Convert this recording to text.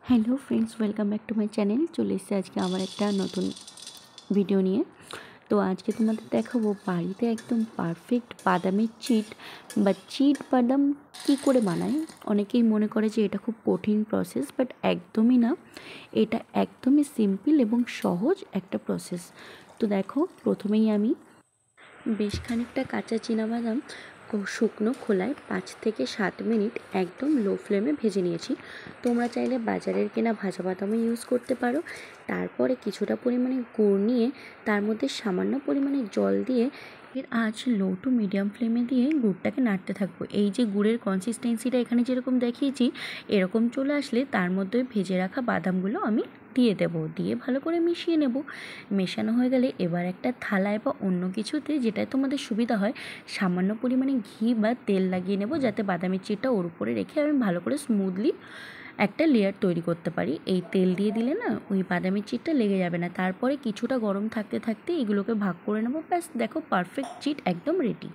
Hello friends, welcome back to my channel. চলে এসেছি আজকে আমার একটা নতুন ভিডিও নিয়ে। তো আজকে তোমাদের দেখাবো বাড়িতে একদম পারফেক্ট বাদামের চিট বা চিট বাদাম কী করে বানায়। অনেকেই মনে করে যে এটা খুব কঠিন প্রসেস, বাট একদমই না। এটা একদমই সিম্পল এবং সহজ একটা প্রসেস। তো দেখো, প্রথমেই আমি বেশ খানিকটা কাঁচা বাদাম শুকনো খোলায় 5 থেকে 7 মিনিট একদম লো ফ্লেমে ভেজে নিয়েছি। তোমরা চাইলে বাজারের কেনা ভাজা বাদামও ইউজ করতে পারো। তারপরে কিছুটা পরিমাণে গুড় নিয়ে তার মধ্যে সামান্য পরিমাণে জল দিয়ে এর আঁচ লো টু মিডিয়াম ফ্লেমে দিয়ে গুড়টাকে নাড়তে থাকবো। এই যে গুড়ের কনসিস্টেন্সিটা এখানে যেরকম দেখিয়েছি, এরকম চলে আসলে তার মধ্যে ভেজে রাখা বাদামগুলো আমি দিয়ে দেবো, দিয়ে ভালো করে মিশিয়ে নেব। মেশানো হয়ে গেলে এবার একটা থালায় বা অন্য কিছুতে, যেটা তোমাদের সুবিধা হয়, সামান্য পরিমাণে ঘি বা তেল লাগিয়ে নেব, যাতে বাদামের চিটটা ওর উপরে রেখে আমি ভালো করে স্মুথলি একটা লেয়ার তৈরি করতে পারি। এই তেল দিয়ে দিলে না ওই বাদামের চিটটা লেগে যাবে না। তারপরে কিছুটা গরম থাকতে থাকতে এগুলোকে ভাগ করে নেবো। ব্যাস দেখো, পারফেক্ট চিট একদম রেডি।